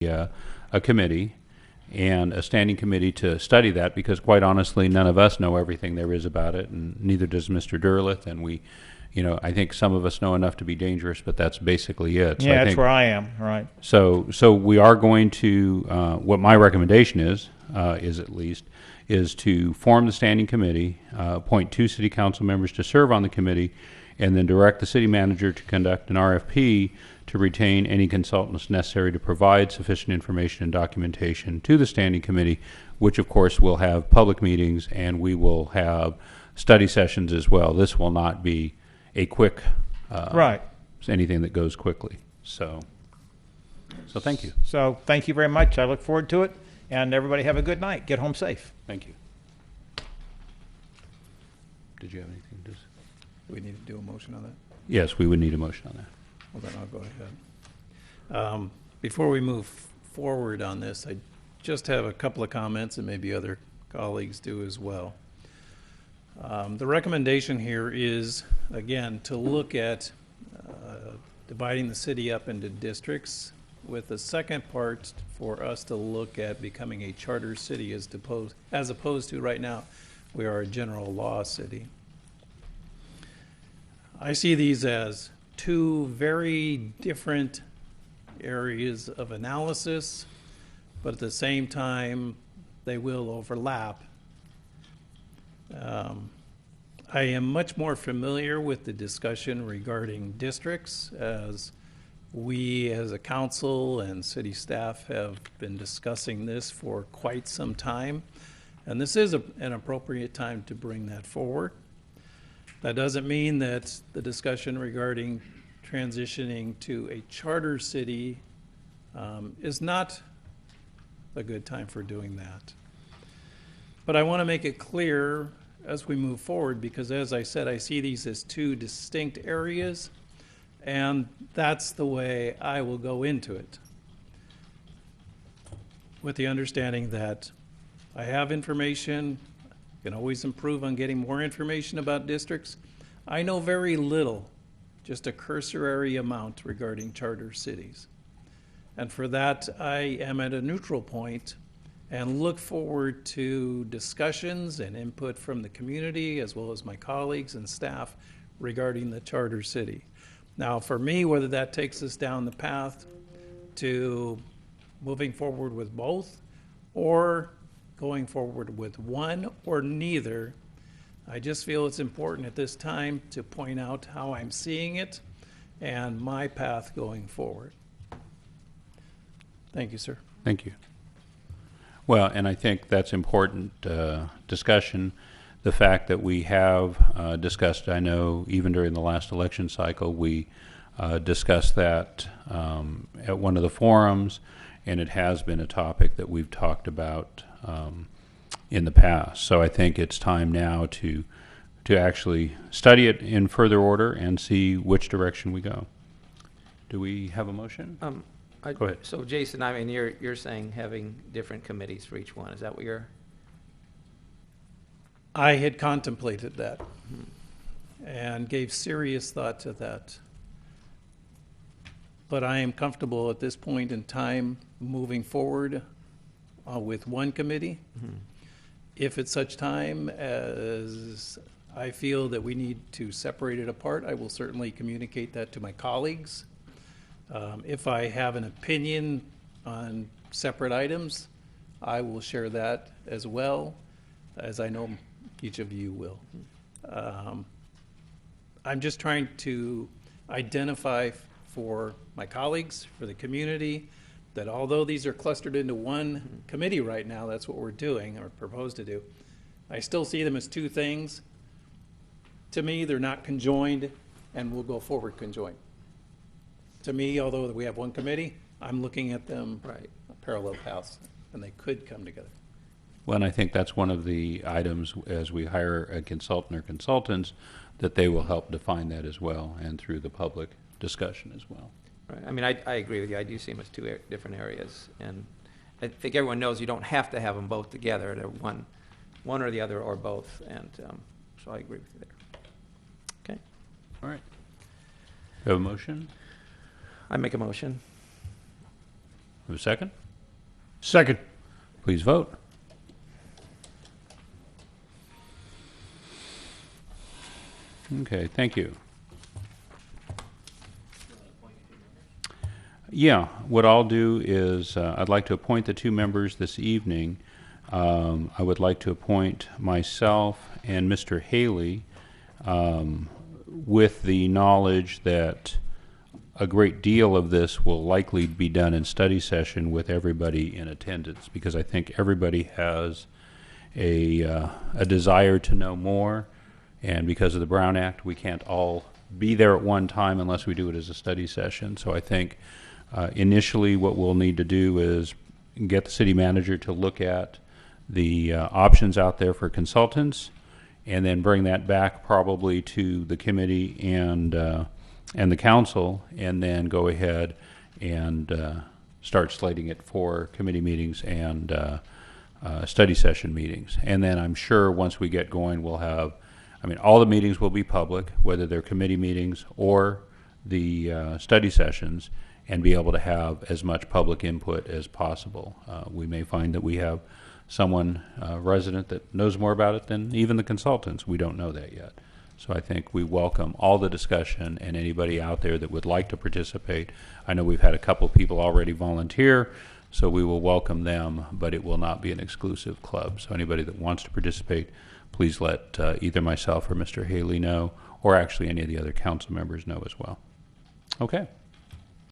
a committee and a standing committee to study that, because quite honestly, none of us know everything there is about it, and neither does Mr. Derleth. And I think some of us know enough to be dangerous, but that's basically it. Yeah, that's where I am, right. So we are going to, what my recommendation is to form the standing committee, appoint 2 city council members to serve on the committee, and then direct the city manager to conduct an RFP to retain any consultants necessary to provide sufficient information and documentation to the standing committee, which of course will have public meetings, and we will have study sessions as well. This will not be a quick, Right. anything that goes quickly. So thank you. So thank you very much. I look forward to it. And everybody have a good night. Get home safe. Thank you. Did you have anything to say? Do we need to do a motion on that? Yes, we would need a motion on that. Well, then I'll go ahead. Before we move forward on this, I just have a couple of comments, and maybe other colleagues do as well. The recommendation here is, again, to look at dividing the city up into districts, with the second part for us to look at becoming a charter city as opposed to right now, we are a general law city. I see these as 2 very different areas of analysis, but at the same time, they will overlap. I am much more familiar with the discussion regarding districts, as we as a council and city staff have been discussing this for quite some time, and this is an appropriate time to bring that forward. That doesn't mean that the discussion regarding transitioning to a charter city is not a good time for doing that. But I want to make it clear as we move forward, because as I said, I see these as 2 distinct areas, and that's the way I will go into it, with the understanding that I have information, can always improve on getting more information about districts. I know very little, just a cursory amount regarding charter cities. And for that, I am at a neutral point and look forward to discussions and input from the community, as well as my colleagues and staff, regarding the charter city. Now, for me, whether that takes us down the path to moving forward with both, or going forward with one or neither, I just feel it's important at this time to point out how I'm seeing it and my path going forward. Thank you, sir. Thank you. Well, and I think that's important discussion. The fact that we have discussed, I know even during the last election cycle, we discussed that at one of the forums, and it has been a topic that we've talked about in the past. So I think it's time now to actually study it in further order and see which direction we go. Do we have a motion? Go ahead. So Jason, I mean, you're saying having different committees for each one. Is that what you're? I had contemplated that and gave serious thought to that. But I am comfortable at this point in time moving forward with one committee. Mm-hmm. If at such time as I feel that we need to separate it apart, I will certainly communicate that to my colleagues. If I have an opinion on separate items, I will share that as well, as I know each of you will. I'm just trying to identify for my colleagues, for the community, that although these are clustered into one committee right now, that's what we're doing or propose to do, I still see them as 2 things. To me, they're not conjoined, and we'll go forward conjoined. To me, although we have one committee, I'm looking at them parallel paths, and they could come together. Well, and I think that's one of the items as we hire a consultant or consultants, that they will help define that as well, and through the public discussion as well. Right. I mean, I agree with you. I do see them as 2 different areas, and I think everyone knows you don't have to have them both together. They're one or the other or both, and so I agree with you there. Okay. All right. Do you have a motion? I make a motion. Have a second? Second. Please vote. Okay, thank you. Yeah, what I'll do is I'd like to appoint the 2 members this evening. I would like to appoint myself and Mr. Haley with the knowledge that a great deal of this will likely be done in study session with everybody in attendance, because I think everybody has a desire to know more, and because of the Brown Act, we can't all be there at one time unless we do it as a study session. So I think initially what we'll need to do is get the city manager to look at the options out there for consultants, and then bring that back probably to the committee and the council, and then go ahead and start slating it for committee meetings and study session meetings. And then I'm sure once we get going, we'll have, I mean, all the meetings will be public, whether they're committee meetings or the study sessions, and be able to have as much public input as possible. We may find that we have someone resident that knows more about it than even the consultants. We don't know that yet. So I think we welcome all the discussion, and anybody out there that would like to participate. I know we've had a couple people already volunteer, so we will welcome them, but it will not be an exclusive club. So anybody that wants to participate, please let either myself or Mr. Haley know, or actually any of the other council members know as well. Okay.